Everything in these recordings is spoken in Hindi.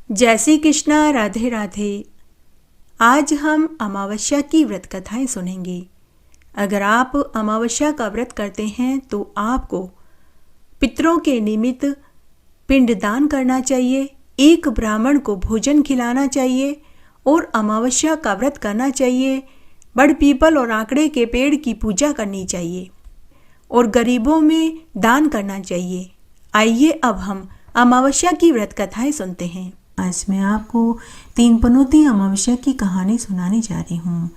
जय श्री कृष्णा, राधे राधे। आज हम अमावस्या की व्रत कथाएं सुनेंगे। अगर आप अमावस्या का व्रत करते हैं तो आपको पितरों के निमित्त पिंडदान करना चाहिए, एक ब्राह्मण को भोजन खिलाना चाहिए और अमावस्या का व्रत करना चाहिए। बड़ पीपल और आंकड़े के पेड़ की पूजा करनी चाहिए और गरीबों में दान करना चाहिए। आइए अब हम अमावस्या की व्रत कथाएं सुनते हैं। आज मैं आपको 3 पनौती अमावस्या की कहानी सुनाने जा रही हूँ।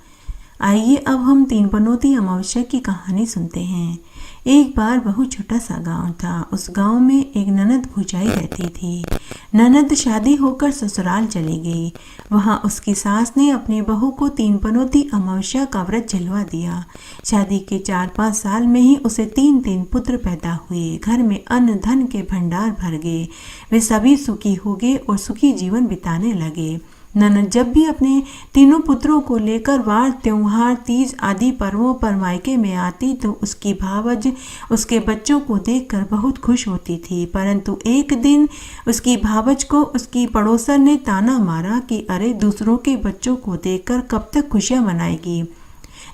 आइए अब हम 3 पनौती अमावस्या की कहानी सुनते हैं। एक बार बहुत छोटा सा गांव था। उस गांव में एक ननद भुजाई रहती थी। ननद शादी होकर ससुराल चली गई। वहां उसकी सास ने अपनी बहू को 3 पनौती अमावस्या का व्रत झिलवा दिया। शादी के 4-5 साल में ही उसे 3 पुत्र पैदा हुए। घर में अन्न धन के भंडार भर गए। वे सभी सुखी हो गए और सुखी जीवन बिताने लगे। ननद जब भी अपने तीनों पुत्रों को लेकर वार त्योहार तीज आदि पर्वों पर मायके में आती तो उसकी भावज उसके बच्चों को देखकर बहुत खुश होती थी। परंतु एक दिन उसकी भावज को उसकी पड़ोसन ने ताना मारा कि अरे, दूसरों के बच्चों को देखकर कब तक खुशियां मनाएगी।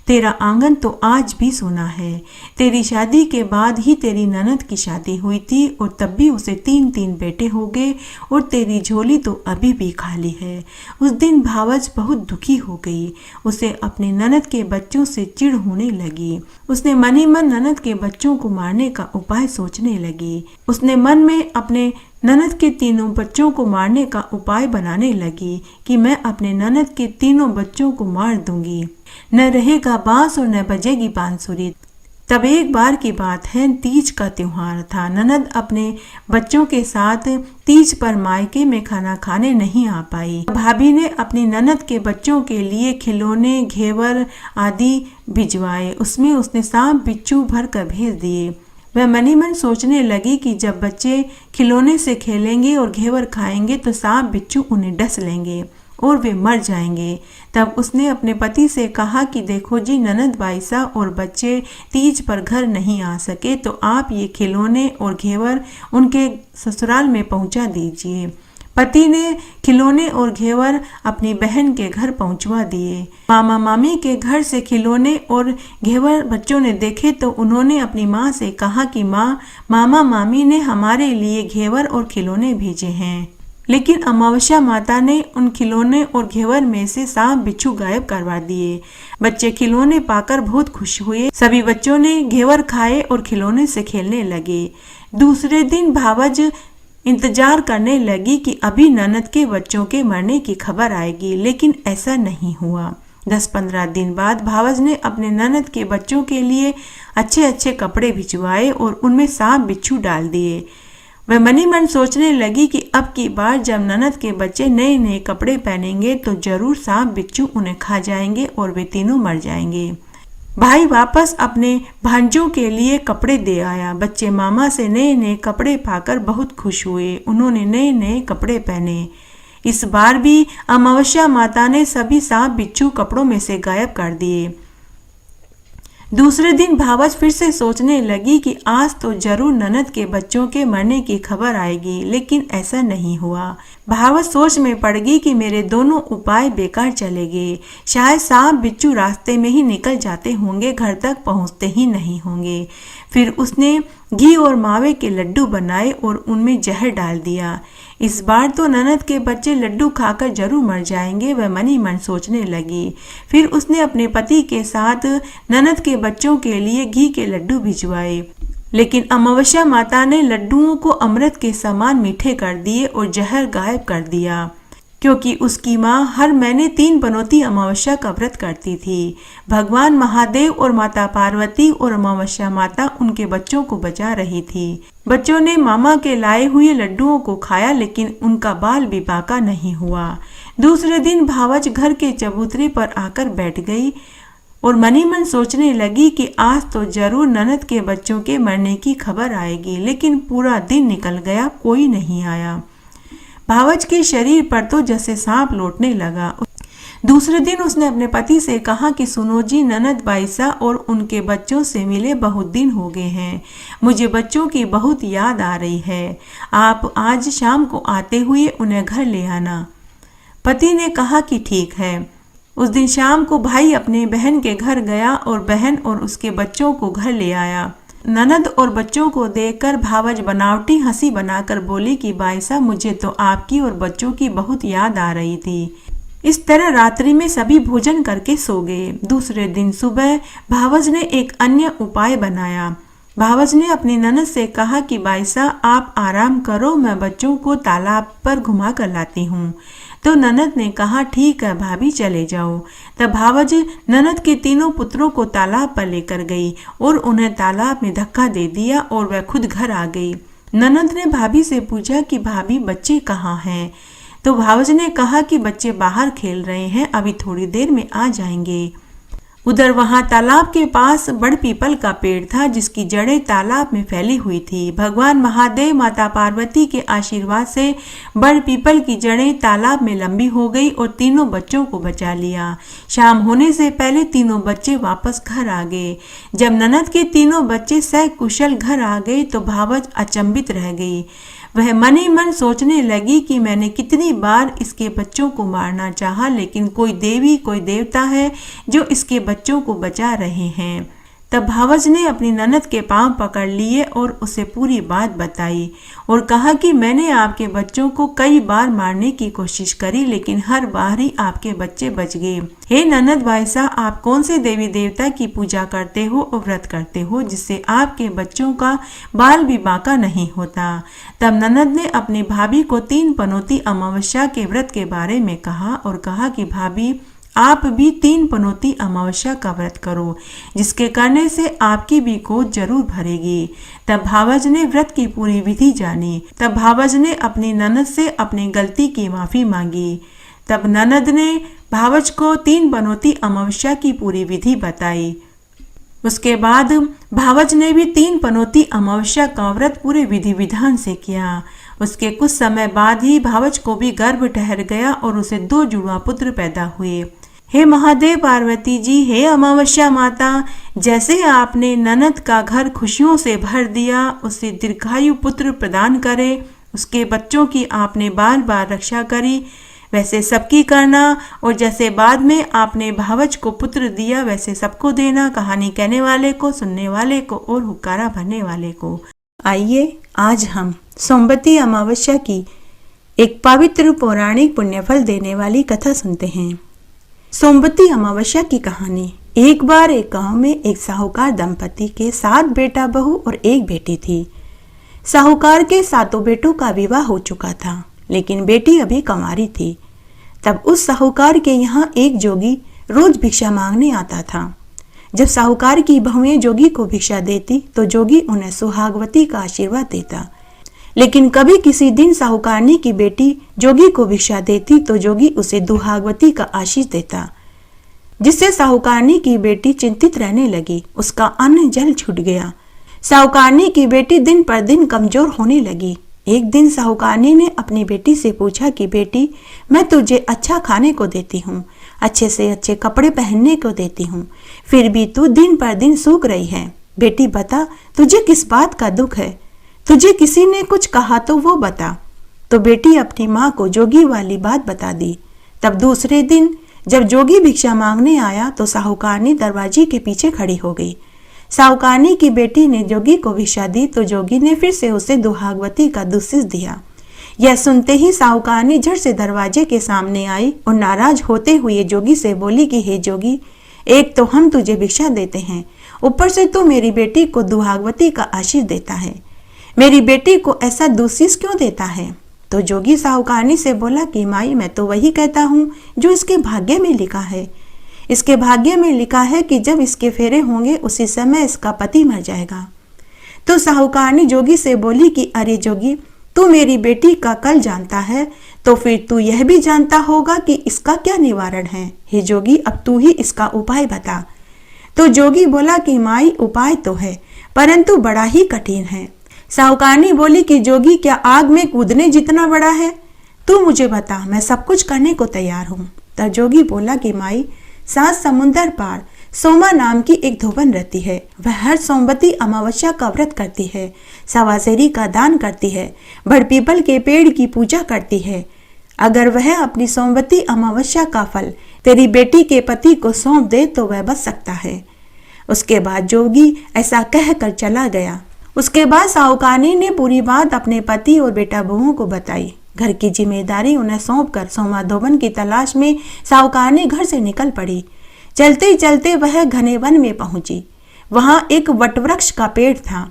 तेरा आंगन तो आज भी सूना है। तेरी शादी के बाद ही तेरी ननद की शादी हुई थी और तब भी उसे 3 बेटे हो गए और तेरी झोली तो अभी भी खाली है। उस दिन भावज बहुत दुखी हो गई। उसे अपने ननद के बच्चों से चिढ़ होने लगी। उसने मन ही मन ननद के बच्चों को मारने का उपाय सोचने लगी। उसने मन में अपने ननद के 3 बच्चों को मारने का उपाय बनाने लगी कि मैं अपने ननद के 3 बच्चों को मार दूंगी। न रहेगा बांस और न बजेगी बांसुरी। तब एक बार की बात है, तीज का त्योहार था। ननद अपने बच्चों के साथ तीज पर मायके में खाना खाने नहीं आ पाई। भाभी ने अपनी ननद के बच्चों के लिए खिलौने, घेवर आदि भिजवाए। उसमें उसने सांप बिच्छू भर कर भेज दिए। वह मन ही मन सोचने लगी कि जब बच्चे खिलौने से खेलेंगे और घेवर खाएंगे तो सांप बिच्छू उन्हें डस लेंगे और वे मर जाएंगे। तब उसने अपने पति से कहा कि देखो जी, ननद बाईसा और बच्चे तीज पर घर नहीं आ सके तो आप ये खिलौने और घेवर उनके ससुराल में पहुंचा दीजिए। पति ने खिलौने और घेवर अपनी बहन के घर पहुंचवा दिए। मामा मामी के घर से खिलौने और घेवर बच्चों ने देखे तो उन्होंने अपनी माँ से कहा कि माँ, मामा मामी ने हमारे लिए घेवर और खिलौने भेजे हैं। लेकिन अमावस्या माता ने उन खिलौने और घेवर में से सांप बिच्छू गायब करवा दिए। बच्चे खिलौने पाकर बहुत खुश हुए। सभी बच्चों ने घेवर खाए और खिलौने से खेलने लगे। दूसरे दिन भावज इंतजार करने लगी कि अभी ननद के बच्चों के मरने की खबर आएगी, लेकिन ऐसा नहीं हुआ। 10-15 दिन बाद भावज ने अपने ननद के बच्चों के लिए अच्छे अच्छे कपड़े भिजवाए और उनमें सांप बिच्छू डाल दिए। वह मन ही मन सोचने लगी कि अब की बार जब ननद के बच्चे नए नए कपड़े पहनेंगे तो जरूर सांप बिच्छू उन्हें खा जाएंगे और वे तीनों मर जाएंगे। भाई वापस अपने भांजों के लिए कपड़े दे आया। बच्चे मामा से नए नए कपड़े पाकर बहुत खुश हुए। उन्होंने नए नए कपड़े पहने। इस बार भी अमावस्या माता ने सभी सांप बिच्छू कपड़ों में से गायब कर दिए। दूसरे दिन भावज फिर से सोचने लगी कि आज तो जरूर ननद के बच्चों के मरने की खबर आएगी, लेकिन ऐसा नहीं हुआ। भावज सोच में पड़ गई कि मेरे दोनों उपाय बेकार चले गए। शायद सांप बिच्छू रास्ते में ही निकल जाते होंगे, घर तक पहुंचते ही नहीं होंगे। फिर उसने घी और मावे के लड्डू बनाए और उनमें जहर डाल दिया। इस बार तो ननद के बच्चे लड्डू खाकर जरूर मर जाएंगे, वह मन ही मन सोचने लगी। फिर उसने अपने पति के साथ ननद के बच्चों के लिए घी के लड्डू भिजवाए। लेकिन अमावस्या माता ने लड्डुओं को अमृत के समान मीठे कर दिए और जहर गायब कर दिया, क्योंकि उसकी माँ हर महीने 3 पनौती अमावस्या का व्रत करती थी। भगवान महादेव और माता पार्वती और अमावस्या माता उनके बच्चों को बचा रही थी। बच्चों ने मामा के लाए हुए लड्डुओं को खाया, लेकिन उनका बाल भी बाका नहीं हुआ। दूसरे दिन भावज घर के चबूतरे पर आकर बैठ गई और मन ही मन सोचने लगी कि आज तो जरूर ननद के बच्चों के मरने की खबर आएगी। लेकिन पूरा दिन निकल गया, कोई नहीं आया। भावज के शरीर पर तो जैसे सांप लौटने लगा। दूसरे दिन उसने अपने पति से कहा कि सुनो जी, ननद बाईसा और उनके बच्चों से मिले बहुत दिन हो गए हैं। मुझे बच्चों की बहुत याद आ रही है। आप आज शाम को आते हुए उन्हें घर ले आना। पति ने कहा कि ठीक है। उस दिन शाम को भाई अपने बहन के घर गया और बहन और उसके बच्चों को घर ले आया। ननद और बच्चों को देखकर भावज बनावटी हंसी बनाकर बोली कि बाईसा, मुझे तो आपकी और बच्चों की बहुत याद आ रही थी। इस तरह रात्रि में सभी भोजन करके सो गए। दूसरे दिन सुबह भावज ने एक अन्य उपाय बनाया। भावज ने अपनी ननद से कहा कि बाईसा, आप आराम करो, मैं बच्चों को तालाब पर घुमा कर लाती हूँ। तो ननद ने कहा ठीक है भाभी, चले जाओ। तब भावज ननद के तीनों पुत्रों को तालाब पर लेकर गई और उन्हें तालाब में धक्का दे दिया और वह खुद घर आ गई। ननद ने भाभी से पूछा कि भाभी, बच्चे कहाँ हैं? तो भावज ने कहा कि बच्चे बाहर खेल रहे हैं, अभी थोड़ी देर में आ जाएंगे। उधर वहां तालाब के पास बड़ पीपल का पेड़ था जिसकी जड़ें तालाब में फैली हुई थी। भगवान महादेव माता पार्वती के आशीर्वाद से बड़ पीपल की जड़ें तालाब में लंबी हो गई और तीनों बच्चों को बचा लिया। शाम होने से पहले तीनों बच्चे वापस घर आ गए। जब ननद के तीनों बच्चे सकुशल घर आ गए तो भावज अचंभित रह गई। वह मन ही मन सोचने लगी कि मैंने कितनी बार इसके बच्चों को मारना चाहा, लेकिन कोई देवी कोई देवता है जो इसके बच्चों को बचा रहे हैं। तब भावज ने अपनी ननद के पांव पकड़ लिए और उसे पूरी बात बताई और कहा कि मैंने आपके बच्चों को कई बार मारने की कोशिश करी, लेकिन हर बार ही आपके बच्चे बच गए। हे ननद बाईसा, आप कौन से देवी देवता की पूजा करते हो और व्रत करते हो जिससे आपके बच्चों का बाल भी बांका नहीं होता? तब ननद ने अपनी भाभी को 3 पनौती अमावस्या के व्रत के बारे में कहा और कहा कि भाभी, आप भी 3 पनौती अमावस्या का व्रत करो, जिसके करने से आपकी भी गोद जरूर भरेगी। तब भावज ने व्रत की पूरी विधि जानी। तब भावज ने अपनी ननद से अपनी गलती की माफी मांगी। तब ननद ने भावज को 3 पनौती अमावस्या की पूरी विधि बताई। उसके बाद भावज ने भी 3 पनौती अमावस्या का व्रत पूरे विधि विधान से किया। उसके कुछ समय बाद ही भावज को भी गर्भ ठहर गया और उसे 2 जुड़वा पुत्र पैदा हुए। हे महादेव पार्वती जी, हे अमावस्या माता, जैसे आपने ननद का घर खुशियों से भर दिया, उसे दीर्घायु पुत्र प्रदान करे। उसके बच्चों की आपने बार बार रक्षा करी, वैसे सबकी करना, और जैसे बाद में आपने भावज को पुत्र दिया वैसे सबको देना। कहानी कहने वाले को, सुनने वाले को और हुक्कारा भरने वाले को। आइए आज हम सोमवती अमावस्या की एक पवित्र पौराणिक पुण्यफल देने वाली कथा सुनते हैं। सोमवती अमावस्या की कहानी। एक बार एक गांव में एक साहूकार दंपति के 7 बेटा बहू और 1 बेटी थी। साहूकार के 7 बेटों का विवाह हो चुका था, लेकिन बेटी अभी कंवारी थी। तब उस साहूकार के यहाँ एक जोगी रोज भिक्षा मांगने आता था। जब साहूकार की बहुएं जोगी को भिक्षा देती तो जोगी उन्हें सुहागवती का आशीर्वाद देता। लेकिन कभी किसी दिन साहूकारनी की बेटी जोगी को भिक्षा देती तो जोगी उसे दुहागवती का आशीष देता, जिससे साहूकारनी की बेटी चिंतित रहने लगी। उसका अन्न जल छूट गया। साहूकारनी की बेटी दिन पर दिन कमजोर होने लगी। एक दिन साहूकारनी ने अपनी बेटी से पूछा कि बेटी, मैं तुझे अच्छा खाने को देती हूँ, अच्छे से अच्छे कपड़े पहनने को देती हूँ, फिर भी तू दिन पर दिन सूख रही है। बेटी बता, तुझे किस बात का दुख है? तुझे किसी ने कुछ कहा तो वो बता। तो बेटी अपनी माँ को जोगी वाली बात बता दी। तब दूसरे दिन जब जोगी भिक्षा मांगने आया तो साहूकारनी दरवाजे के पीछे खड़ी हो गई। साहूकारनी की बेटी ने जोगी को भिक्षा दी तो जोगी ने फिर से उसे दुहागवती का दुस्सिस दिया। यह सुनते ही साहूकारनी झट से दरवाजे के सामने आई और नाराज होते हुए जोगी से बोली कि हे जोगी, एक तो हम तुझे भिक्षा देते हैं, ऊपर से तू मेरी बेटी को दुहागवती का आशीष देता है। मेरी बेटी को ऐसा दुस्सिस क्यों देता है? तो जोगी साहूकारनी से बोला कि माई, मैं तो वही कहता हूँ जो इसके भाग्य में लिखा है। इसके भाग्य में लिखा है कि जब इसके फेरे होंगे उसी समय इसका पति मर जाएगा। तो साहूकारनी जोगी से बोली कि अरे जोगी, तू मेरी बेटी का कल जानता है तो फिर तू यह भी जानता होगा कि इसका क्या निवारण है। हे जोगी, अब तू ही इसका उपाय बता। तो जोगी बोला कि माई, उपाय तो है परंतु बड़ा ही कठिन है। साहूकारनी बोली कि जोगी, क्या आग में कूदने जितना बड़ा है? तू मुझे बता, मैं सब कुछ करने को तैयार हूँ। तब जोगी बोला कि माई, 7 समुंदर पार सोमा नाम की एक धोबन रहती है। वह हर सोमवती अमावस्या का व्रत करती है, सवासेरी का दान करती है, बड़ पीपल के पेड़ की पूजा करती है। अगर वह अपनी सोमवती अमावस्या का फल तेरी बेटी के पति को सौंप दे तो वह बच सकता है। उसके बाद जोगी ऐसा कहकर चला गया। उसके बाद साहूकारनी ने पूरी बात अपने पति और बेटा बहुओं को बताई। घर की जिम्मेदारी उन्हें सौंपकर सोमा धोबन की तलाश में साहूकारनी घर से निकल पड़ी। चलते चलते वह घने वन में पहुंची। वहां एक वटवृक्ष का पेड़ था।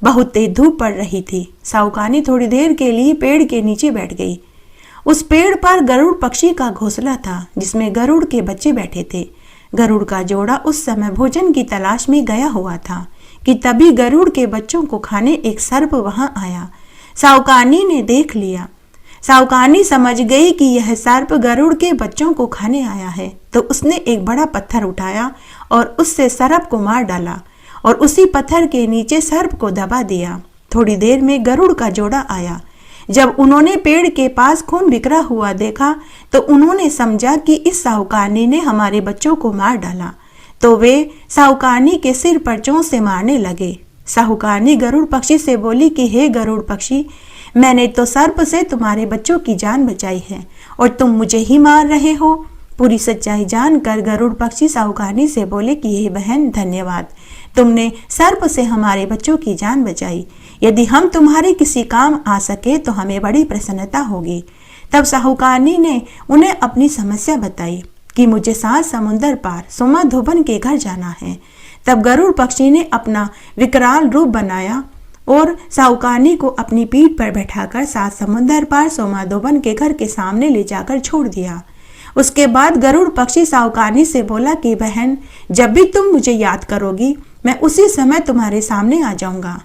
बहुत तेज धूप पड़ रही थी। साहूकारनी थोड़ी देर के लिए पेड़ के नीचे बैठ गई। उस पेड़ पर गरुड़ पक्षी का घोंसला था, जिसमें गरुड़ के बच्चे बैठे थे। गरुड़ का जोड़ा उस समय भोजन की तलाश में गया हुआ था कि तभी गरुड़ के बच्चों को खाने एक सर्प वहां आया। साहूकारनी ने देख लिया। साहूकारनी समझ गई कि यह सर्प गरुड़ के बच्चों को खाने आया है, तो उसने एक बड़ा पत्थर उठाया और उससे सर्प को मार डाला और उसी पत्थर के नीचे सर्प को दबा दिया। थोड़ी देर में गरुड़ का जोड़ा आया। जब उन्होंने पेड़ के पास खून बिखरा हुआ देखा तो उन्होंने समझा कि इस साहूकारनी ने हमारे बच्चों को मार डाला, तो वे साहूकारनी के सिर पर चोंच से मारने लगे। साहूकारनी गरुड़ पक्षी से बोली कि हे गरुड़ पक्षी, मैंने तो सर्प से तुम्हारे बच्चों की जान बचाई है और तुम मुझे ही मार रहे हो। पूरी सच्चाई जानकर गरुड़ पक्षी साहूकारनी से बोले कि हे बहन, धन्यवाद, तुमने सर्प से हमारे बच्चों की जान बचाई। यदि हम तुम्हारे किसी काम आ सके तो हमें बड़ी प्रसन्नता होगी। तब साहूकारनी ने उन्हें अपनी समस्या बताई कि मुझे 7 समुंदर पार सोमा धोबन के घर जाना है। तब गरुड़ पक्षी ने अपना विकराल रूप बनाया और साहूकारनी को अपनी पीठ पर बैठाकर 7 समुंदर पार सोमा धोबन के घर के सामने ले जाकर छोड़ दिया। उसके बाद गरुड़ पक्षी साहूकारनी से बोला कि बहन, जब भी तुम मुझे याद करोगी मैं उसी समय तुम्हारे सामने आ जाऊंगा।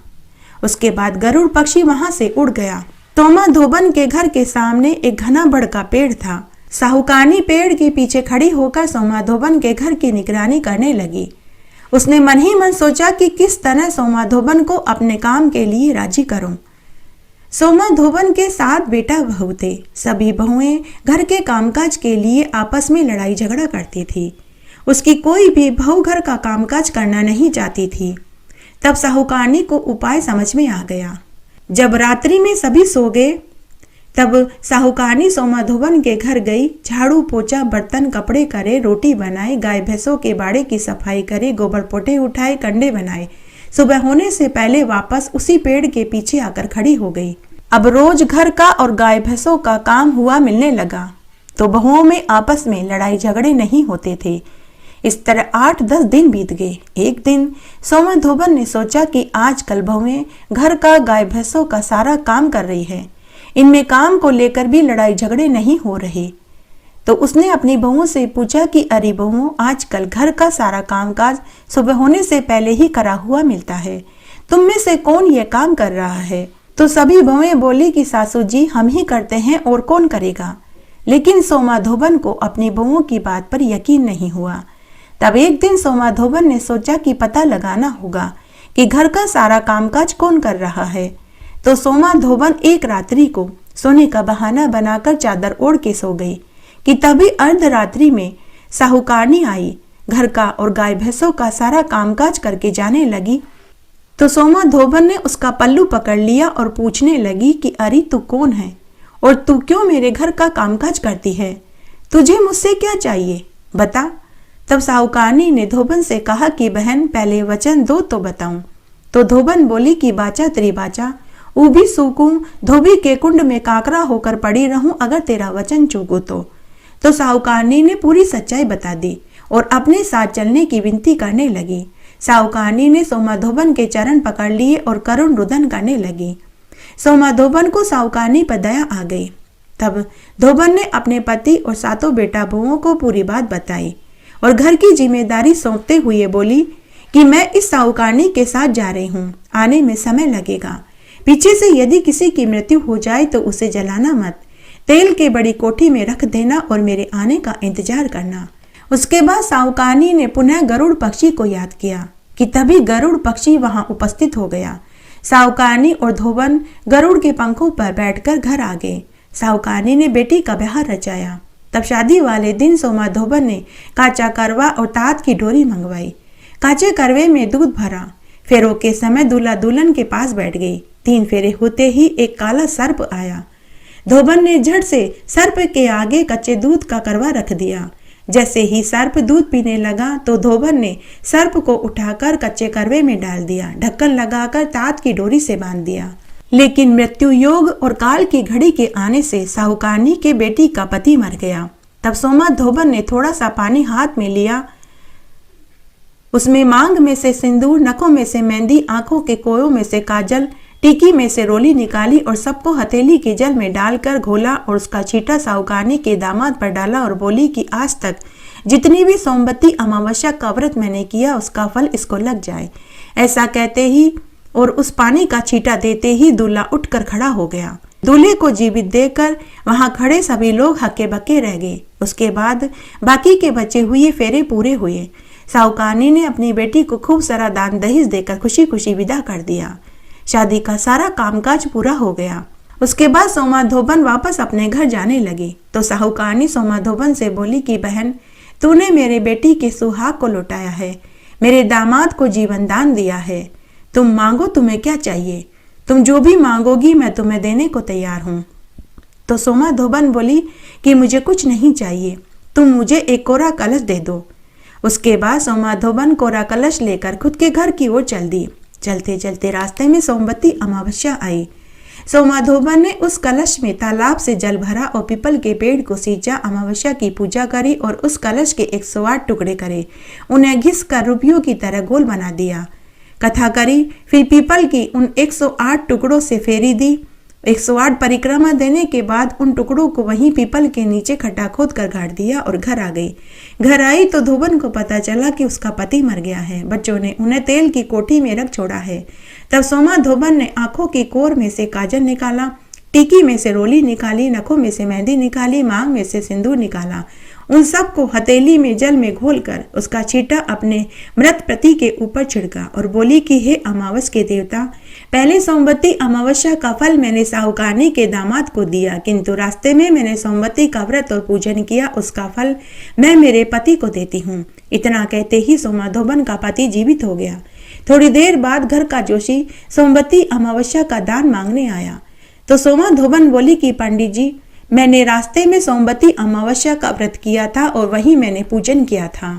उसके बाद गरुड़ पक्षी वहां से उड़ गया। सोमा धोबन के घर के सामने एक घना बड़ का पेड़ था। साहूकारनी पेड़ के पीछे खड़ी होकर सोमा धोबन के घर की निगरानी करने लगी। उसने मन ही मन सोचा कि किस तरह सोमा धोबन को अपने काम के लिए राजी करूं। सोमा धोबन के 7 बेटा बहू थे। सभी बहुएं घर के कामकाज के लिए आपस में लड़ाई झगड़ा करती थी। उसकी कोई भी बहू घर का कामकाज करना नहीं चाहती थी। तब साहूकारनी को उपाय समझ में आ गया। जब रात्रि में सभी सो गए तब साहूकारनी सोमा धोबन के घर गई। झाड़ू पोछा, बर्तन कपड़े करे, रोटी बनाए, गाय भैंसों के बाड़े की सफाई करे, गोबर पोटे उठाए, कंडे बनाए। सुबह होने से पहले वापस उसी पेड़ के पीछे आकर खड़ी हो गई। अब रोज घर का और गाय भैंसों का काम हुआ मिलने लगा, तो बहुओं में आपस में लड़ाई झगड़े नहीं होते थे। इस तरह 8-10 दिन बीत गए। एक दिन सोमा धोबन ने सोचा कि आजकल बहुएं घर का, गाय भैंसों का सारा काम कर रही है, इनमें काम को लेकर भी लड़ाई झगड़े नहीं हो रहे। तो उसने अपनी बहुओं से पूछा कि अरे बहुओं, आजकल घर का सारा कामकाज सुबह होने से पहले ही करा हुआ मिलता है, तुम में से कौन ये काम कर रहा है? तो सभी बहुएं बोली कि सासू जी, हम ही करते हैं और कौन करेगा। लेकिन सोमा धोबन को अपनी बहुओं की बात पर यकीन नहीं हुआ। तब एक दिन सोमा धोबन ने सोचा कि पता लगाना होगा कि घर का सारा कामकाज कौन कर रहा है। तो सोमा धोबन एक रात्रि को सोने का बहाना बनाकर चादर ओढ़ के सो गई कि तभी अर्धरात्रि में साहूकारनी आई। घर का और गाय भैंसों का सारा कामकाज करके जाने लगी। तो सोमा धोबन ने उसका पल्लू पकड़ लिया और पूछने लगी कि अरे तू कौन है और तू क्यों मेरे घर का कामकाज करती है? तुझे मुझसे क्या चाहिए, बता। तब साहूकारनी ने धोबन से कहा कि बहन, पहले वचन दो तो बताऊं। तो धोबन बोली कि बाचा त्रिबाचा, ऊभी सूकूं, धोबी के कुंड में काकरा होकर पड़ी रहूं अगर तेरा वचन चूकूं तो साहूकारनी ने पूरी सच्चाई बता दी और अपने साथ चलने की विनती करने लगी। साहूकारनी ने सोमा धोबन के चरण पकड़ लिए और करुण रुदन करने लगी। सोमा धोबन को साहूकारनी पर दया आ गई। तब धोबन ने अपने पति और 7 बेटा बहुओं को पूरी बात बताई और घर की जिम्मेदारी सौंपते हुए बोली कि मैं इस साहूकारनी के साथ जा रही हूँ, आने में समय लगेगा। पीछे से यदि किसी की मृत्यु हो जाए तो उसे जलाना मत, तेल के बड़ी कोठी में रख देना और मेरे आने का इंतजार करना। उसके बाद साहूकारनी ने पुनः गरुड़ पक्षी को याद किया कि तभी गरुड़ पक्षी वहां उपस्थित हो गया। साहूकारनी और धोबन गरुड़ के पंखों पर बैठकर घर आ गए। साहूकारनी ने बेटी का ब्याह रचाया। तब शादी वाले दिन सोमा धोबन ने काचा करवा और तात की डोरी मंगवाई। काचे करवे में दूध भरा। फेरों के समय दूल्हा दुल्हन के पास बैठ गई। 3 फेरे होते ही एक काला सर्प आया। धोबन ने झट से सर्प के आगे कच्चे दूध का करवा रख दिया। जैसे ही सर्प दूध पीने लगा तो धोबन ने सर्प को उठाकर कच्चे करवे में डाल दिया, ढक्कन लगाकर तात की डोरी से बांध दिया। लेकिन मृत्यु योग और काल की घड़ी के आने से साहूकारनी के बेटी का पति मर गया। तब सोमा धोबन ने थोड़ा सा पानी हाथ में लिया, उसमें मांग में से सिंदूर, नखों में से मेहंदी, आंखों के कोयों में से काजल, टीकी में से रोली निकाली और सबको हथेली के जल में डालकर घोला और उसका छींटा साहूकारनी के दामाद पर डाला और बोली कि आज तक जितनी भी सोमवती अमावस्या का व्रत मैंने किया उसका फल इसको लग जाए। ऐसा कहते ही और उस पानी का छींटा देते ही दूल्हा उठकर खड़ा हो गया। दूल्हे को जीवित देखकर वहां खड़े सभी लोग हक्के बक्के रह गए। उसके बाद बाकी के बचे हुए फेरे पूरे हुए। साहूकारनी ने अपनी बेटी को खूब सारा दान दहेज देकर खुशी खुशी विदा कर दिया। शादी का सारा कामकाज पूरा हो गया। उसके बाद सोमा धोबन वापस अपने घर जाने लगी तो साहूकारनी सोमा धोबन से बोली कि बहन, तूने मेरे बेटी के सुहाग को लौटाया है, मेरे दामाद को जीवन दान दिया है। तुम मांगो, तुम्हें क्या चाहिए? तुम जो भी मांगोगी मैं तुम्हें देने को तैयार हूँ। तो सोमा धोबन बोली कि मुझे कुछ नहीं चाहिए, तुम मुझे एक कोरा कलश दे दो। उसके बाद सोमा धोबन कोरा कलश लेकर खुद के घर की ओर चल दी। चलते चलते रास्ते में सोमवती अमावस्या आई। सोमा धोबन ने उस कलश में तालाब से जल भरा और पीपल के पेड़ को सींचा, अमावस्या की पूजा करी और उस कलश के 108 टुकड़े करे, उन्हें घिस कर रुपयों की तरह गोल बना दिया। कथा करी, फिर पीपल की उन 108 टुकड़ों से फेरी दी। 108 परिक्रमा देने के बाद उन टुकड़ों को वहीं पीपल के नीचे खड्डा खोद कर गाड़ दिया और घर आ गई। घर आई तो धोबन को पता चला कि उसका पति मर गया है। बच्चों ने उन्हें तेल की कोठी में रख छोड़ा है। तब सोमा धोबन ने आंखों की कोर में से काजल निकाला, टीकी में से रोली निकाली, नखों में से मेहंदी निकाली, मांग में से सिंदूर निकाला। उन सबको हथेली में जल में घोलकर उसका छींटा अपने मृत पति के ऊपर छिड़का और बोली कि हे अमावस के देवता, पहले सोमवती अमावस्या का फल मैंने साहूकारनी के दामाद को दिया, किंतु रास्ते में मैंने सोमवती का व्रत और पूजन किया, उसका फल मैं मेरे पति को देती हूँ। इतना कहते ही सोमा धोबन का पति जीवित हो गया। थोड़ी देर बाद घर का जोशी सोमवती अमावस्या का दान मांगने आया तो सोमा धोबन बोली कि पंडित जी, मैंने रास्ते में सोमवती अमावस्या का व्रत किया था और वहीं मैंने पूजन किया था।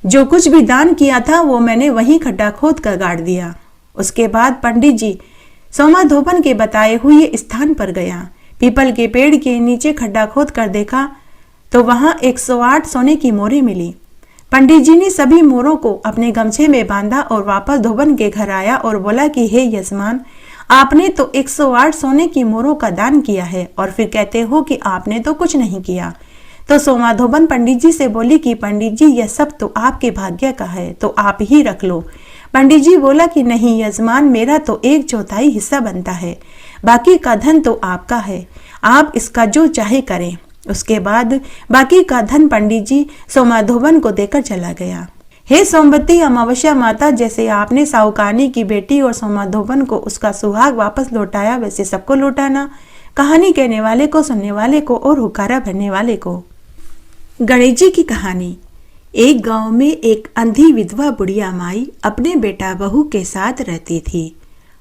जो कुछ भी दान किया था वो मैंने वहीं खड्डा खोद कर गाड़ दिया। उसके बाद पंडित जी सोमा धोबन के बताए हुए स्थान पर गया। पीपल के पेड़ के नीचे खड्डा खोद कर देखा तो वहां 108 सोने की मोहरें मिली। पंडित जी ने सभी मोहरों को अपने गमछे में बांधा और वापस धोबन के घर आया और बोला कि हे यजमान, आपने तो 108 सोने की मोहरों का दान किया है और फिर कहते हो कि आपने तो कुछ नहीं किया। तो सोमा धोबन पंडित जी से बोली कि पंडित जी, यह सब तो आपके भाग्य का है, तो आप ही रख लो। पंडित जी बोला कि नहीं यजमान, मेरा तो 1/4 हिस्सा बनता है, बाकी का धन तो आपका है, आप इसका जो चाहे करें। उसके बाद बाकी का धन पंडित जी सोमा धोबन को देकर चला गया। हे सोमवती अमावस्या माता, जैसे आपने साहूकारनी की बेटी और सोमा धोबन को उसका सुहाग वापस लौटाया, वैसे सबको लौटाना, कहानी कहने वाले को, सुनने वाले को और हुकारा भरने वाले को। गणेश जी की कहानी। एक गांव में एक अंधी विधवा बुढ़िया माई अपने बेटा बहू के साथ रहती थी।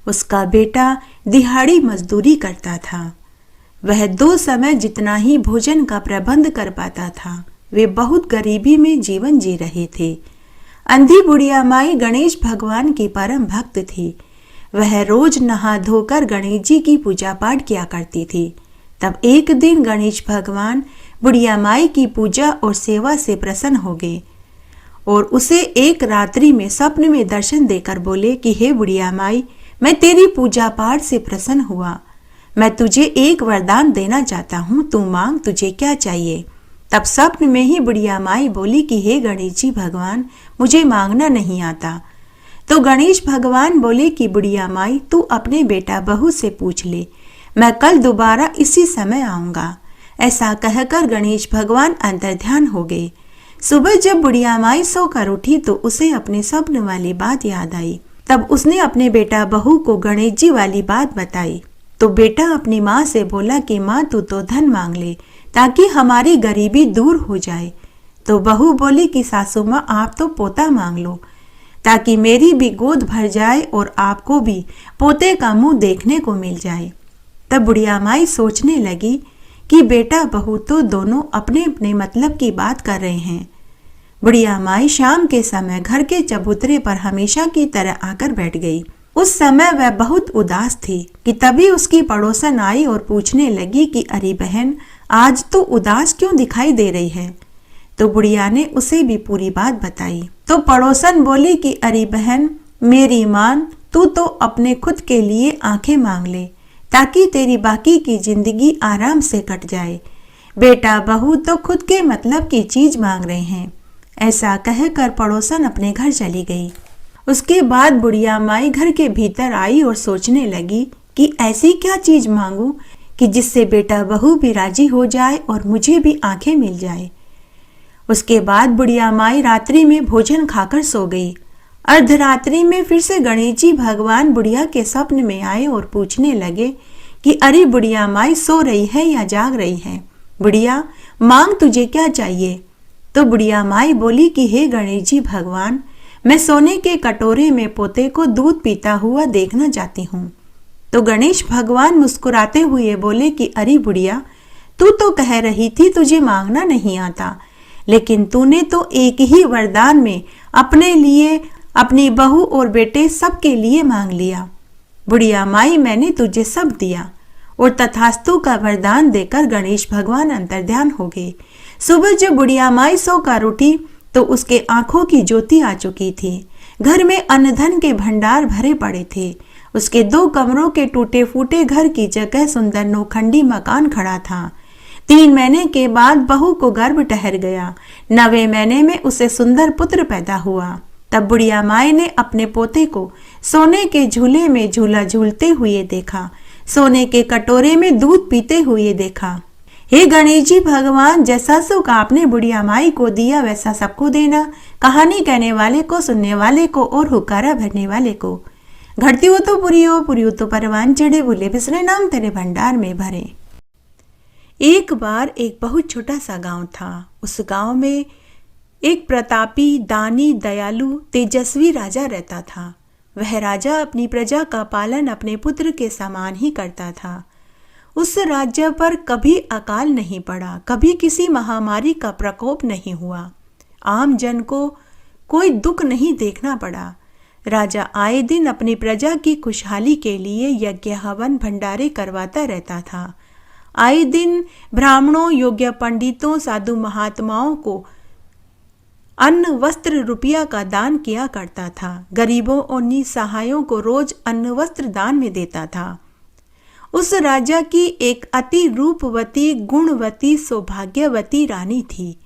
उसका बेटा दिहाड़ी मजदूरी करता था। वह 2 समय जितना ही भोजन का प्रबंध कर पाता था। वे बहुत गरीबी में जीवन जी रहे थे। अंधी बुढ़िया माई गणेश भगवान की परम भक्त थी। वह रोज नहा धोकर गणेश जी की पूजा पाठ किया करती थी। तब एक दिन गणेश भगवान बुढ़िया माई की पूजा और सेवा से प्रसन्न हो गए और उसे एक रात्रि में स्वप्न में दर्शन देकर बोले कि हे बुढ़िया माई, मैं तेरी पूजा पाठ से प्रसन्न हुआ। मैं तुझे एक वरदान देना चाहता हूँ, तू मांग, तुझे क्या चाहिए। तब स्वप्न में ही बुढ़िया माई बोली कि हे गणेश जी भगवान, मुझे मांगना नहीं आता। तो गणेश भगवान बोले कि बुढ़िया माई, तू अपने बेटा बहू से पूछ ले, मैं कल दोबारा इसी समय आऊंगा। ऐसा कहकर गणेश भगवान अंतर्ध्यान हो गए। सुबह जब बुढ़िया माई सोकर उठी तो उसे अपने स्वप्न वाली बात याद आई। तब उसने अपने बेटा बहू को गणेश जी वाली बात बताई तो बेटा अपनी माँ से बोला कि माँ तू तो धन मांग ले ताकि हमारी गरीबी दूर हो जाए। तो बहू बोली कि सासू माँ आप तो पोता मांग लो ताकि मेरी भी गोद भर जाए और आपको भी पोते का मुंह देखने को मिल जाए। तब बुढ़िया माई सोचने लगी कि बेटा बहू तो दोनों अपने अपने मतलब की बात कर रहे हैं। बुढ़िया माई शाम के समय घर के चबूतरे पर हमेशा की तरह आकर बैठ गई। उस समय वह बहुत उदास थी कि तभी उसकी पड़ोसन आई और पूछने लगी कि अरे बहन, आज तो उदास क्यों दिखाई दे रही है। तो बुढ़िया ने उसे भी पूरी बात बताई। तो पड़ोसन बोली कि अरे बहन, मेरी मान, तू तो अपने खुद के लिए आंखें मांग ले ताकि तेरी बाकी की जिंदगी आराम से कट जाए। बेटा बहू तो खुद के मतलब की चीज मांग रहे हैं। ऐसा कहकर पड़ोसन अपने घर चली गई। उसके बाद बुढ़िया माई घर के भीतर आई और सोचने लगी कि ऐसी क्या चीज मांगू कि जिससे बेटा बहू भी राजी हो जाए और मुझे भी आंखें मिल जाए। उसके बाद बुढ़िया माई रात्रि में भोजन खाकर सो गई। अर्धरात्रि में फिर से गणेश जी भगवान बुढ़िया के स्वप्न में आए और पूछने लगे कि अरे बुढ़िया माई, सो रही है या जाग रही है? बुढ़िया, मांग, तुझे क्या चाहिए? तो बुढ़िया माई बोली कि हे गणेश जी भगवान, मैं सोने के कटोरे में पोते को दूध पीता हुआ देखना चाहती हूँ। तो गणेश भगवान मुस्कुराते हुए बोले कि अरे बुढ़िया, तू तो कह रही थी तुझे मांगना नहीं आता, लेकिन तूने तो एक ही वरदान में अपने लिए, अपनी बहू और बेटे सबके लिए मांग लिया। बुढ़िया माई, मैंने तुझे सब दिया। और तथास्तु का वरदान देकर गणेश भगवान अंतर्ध्यान हो गए। सुबह जब बुढ़िया माई सोकर उठी तो उसके आंखों की ज्योति आ चुकी थी। घर में अन्न धन के भंडार भरे पड़े थे। उसके 2 कमरों के टूटे फूटे घर की जगह सुंदर नौखंडी मकान खड़ा था। 3 महीने के बाद बहू को गर्भ ठहर गया। 9वें महीने में उसे सुंदर पुत्र पैदा हुआ। तब बुढ़िया माई ने अपने पोते को सोने के झूले में झूला झूलते हुए देखा, सोने के कटोरे में दूध पीते हुए देखा। हे गणेश जी भगवान, जैसा सुख आपने बुढ़िया माई को दिया वैसा सबको देना, कहानी कहने वाले को, सुनने वाले को और हुकारा भरने वाले को। घटती हो तो पूरी हो तो परवान चढ़े, भूले बिसरे नाम तेरे भंडार में भरे। एक बार एक बहुत छोटा सा गांव था। उस गांव में एक प्रतापी, दानी, दयालु, तेजस्वी राजा रहता था। वह राजा अपनी प्रजा का पालन अपने पुत्र के समान ही करता था। उस राज्य पर कभी अकाल नहीं पड़ा, कभी किसी महामारी का प्रकोप नहीं हुआ, आम जन को कोई दुख नहीं देखना पड़ा। राजा आए दिन अपनी प्रजा की खुशहाली के लिए यज्ञ, हवन, भंडारे करवाता रहता था। आए दिन ब्राह्मणों, योग्य पंडितों, साधु महात्माओं को अन्न, वस्त्र, रुपया का दान किया करता था। गरीबों और निसहायों को रोज अन्न वस्त्र दान में देता था। उस राजा की एक अति रूपवती, गुणवती, सौभाग्यवती रानी थी।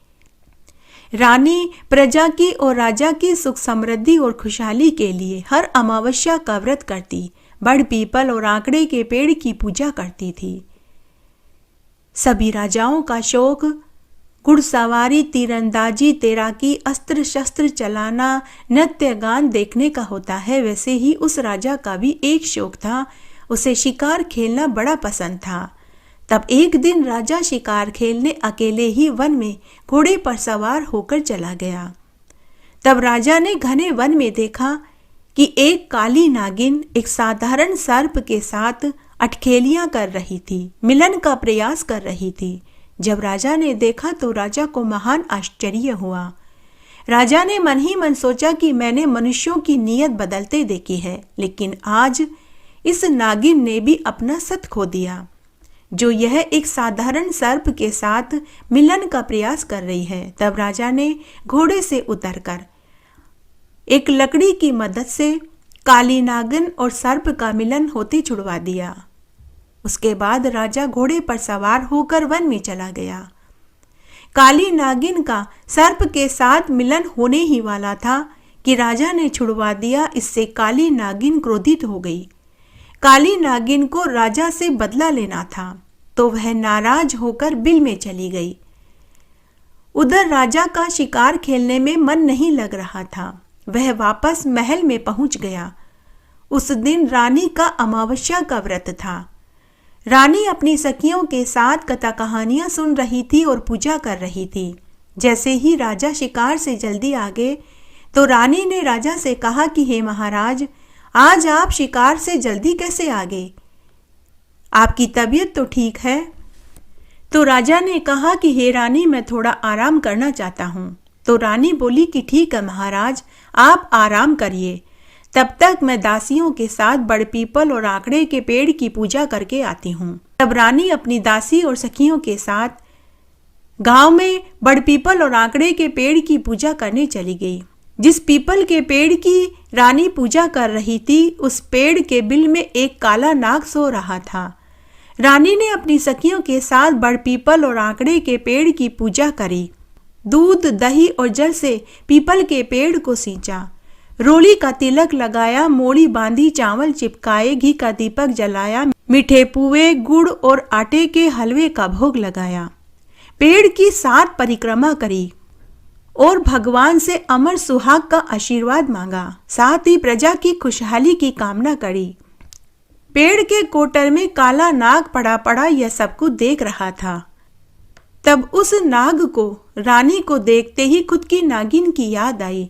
रानी प्रजा की और राजा की सुख समृद्धि और खुशहाली के लिए हर अमावस्या का व्रत करती, बड़ पीपल और आंकड़े के पेड़ की पूजा करती थी। सभी राजाओं का शौक घुड़सवारी, तीरंदाजी, तैराकी, अस्त्र शस्त्र चलाना, नृत्य गान देखने का होता है। वैसे ही उस राजा का भी एक शौक था, उसे शिकार खेलना बड़ा पसंद था। तब एक दिन राजा शिकार खेलने अकेले ही वन में घोड़े पर सवार होकर चला गया। तब राजा ने घने वन में देखा कि एक काली नागिन एक साधारण सर्प के साथ अटखेलियां कर रही थी, मिलन का प्रयास कर रही थी। जब राजा ने देखा तो राजा को महान आश्चर्य हुआ। राजा ने मन ही मन सोचा कि मैंने मनुष्यों की नीयत बदलते देखी है, लेकिन आज इस नागिन ने भी अपना सत खो दिया। जो यह एक साधारण सर्प के साथ मिलन का प्रयास कर रही है। तब राजा ने घोड़े से उतरकर एक लकड़ी की मदद से काली नागिन और सर्प का मिलन होते छुड़वा दिया। उसके बाद राजा घोड़े पर सवार होकर वन में चला गया। काली नागिन का सर्प के साथ मिलन होने ही वाला था कि राजा ने छुड़वा दिया। इससे काली नागिन क्रोधित हो गई। काली नागिन को राजा से बदला लेना था, तो वह नाराज होकर बिल में चली गई। उधर राजा का शिकार खेलने में मन नहीं लग रहा था। वह वापस महल में पहुंच गया। उस दिन रानी का अमावस्या का व्रत था। रानी अपनी सखियों के साथ कथा कहानियां सुन रही थी और पूजा कर रही थी। जैसे ही राजा शिकार से जल्दी आ गए तो रानी ने राजा से कहा कि हे महाराज, आज आप शिकार से जल्दी कैसे आ गए? आपकी तबीयत तो ठीक है? तो राजा ने कहा कि हे रानी, मैं थोड़ा आराम करना चाहता हूँ। तो रानी बोली कि ठीक है महाराज, आप आराम करिए, तब तक मैं दासियों के साथ बड़ पीपल और आकड़े के पेड़ की पूजा करके आती हूँ। तब रानी अपनी दासी और सखियों के साथ गांव में बड़ पीपल और आकड़े के पेड़ की पूजा करने चली गई। जिस पीपल के पेड़ की रानी पूजा कर रही थी, उस पेड़ के बिल में एक काला नाग सो रहा था। रानी ने अपनी सखियों के साथ बड़ पीपल और आकड़े के पेड़ की पूजा करी। दूध, दही और जल से पीपल के पेड़ को सींचा, रोली का तिलक लगाया, मोड़ी बांधी, चावल चिपकाए, घी का दीपक जलाया, मीठे पुए, गुड़ और आटे के हलवे का भोग लगाया। पेड़ की 7 परिक्रमा करी और भगवान से अमर सुहाग का आशीर्वाद मांगा। साथ ही प्रजा की खुशहाली की कामना करी। पेड़ के कोटर में काला नाग पड़ा पड़ा यह सब कुछ देख रहा था। तब उस नाग को रानी को देखते ही खुद की नागिन की याद आई।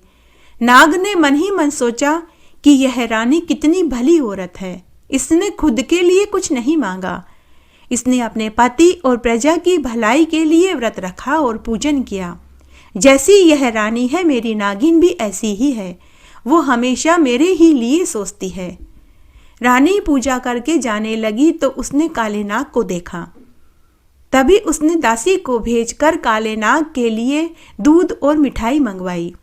नाग ने मन ही मन सोचा कि यह रानी कितनी भली औरत है। इसने खुद के लिए कुछ नहीं मांगा। इसने अपने पति और प्रजा की भलाई के लिए व्रत रखा और पूजन किया। जैसी यह रानी है, मेरी नागिन भी ऐसी ही है। वो हमेशा मेरे ही लिए सोचती है। रानी पूजा करके जाने लगी तो उसने काले नाग को देखा। तभी उसने दासी को भेजकर काले नाग के लिए दूध और मिठाई मंगवाई।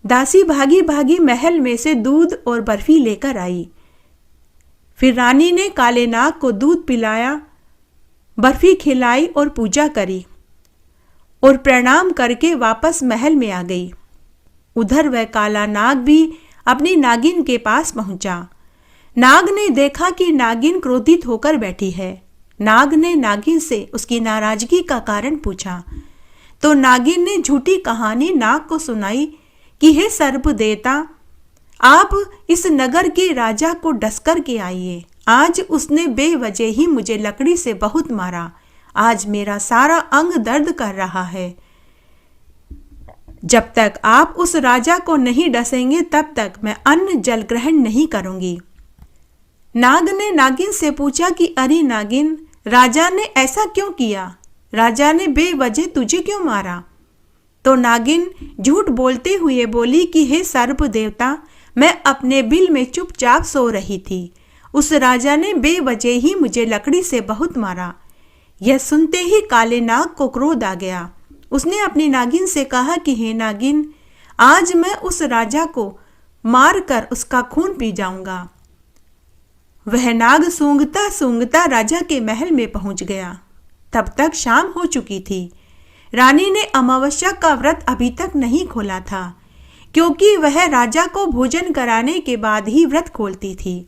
दासी भागी भागी महल में से दूध और बर्फी लेकर आई। फिर रानी ने काले नाग को दूध पिलाया, बर्फी खिलाई और पूजा करी और प्रणाम करके वापस महल में आ गई। उधर वह काला नाग भी अपनी नागिन के पास पहुंचा। नाग ने देखा कि नागिन क्रोधित होकर बैठी है। नाग ने नागिन से उसकी नाराजगी का कारण पूछा तो नागिन ने झूठी कहानी नाग को सुनाई कि हे सर्प देवता, आप इस नगर के राजा को डसकर के आइए। आज उसने बेवजह ही मुझे लकड़ी से बहुत मारा। आज मेरा सारा अंग दर्द कर रहा है। जब तक आप उस राजा को नहीं डसेंगे तब तक मैं अन्न जल ग्रहण नहीं करूंगी। नाग ने नागिन से पूछा कि अरे नागिन, राजा ने ऐसा क्यों किया? राजा ने बेवजह तुझे क्यों मारा? तो नागिन झूठ बोलते हुए बोली कि हे सर्प देवता, मैं अपने बिल में चुपचाप सो रही थी। उस राजा ने बेवजह ही मुझे लकड़ी से बहुत मारा। यह सुनते ही काले नाग को क्रोध आ गया। उसने अपनी नागिन से कहा कि हे नागिन, आज मैं उस राजा को मारकर उसका खून पी जाऊंगा। वह नाग सूंघता सूंघता राजा के महल में पहुंच गया। तब तक शाम हो चुकी थी। रानी ने अमावस्या का व्रत अभी तक नहीं खोला था, क्योंकि वह राजा को भोजन कराने के बाद ही व्रत खोलती थी।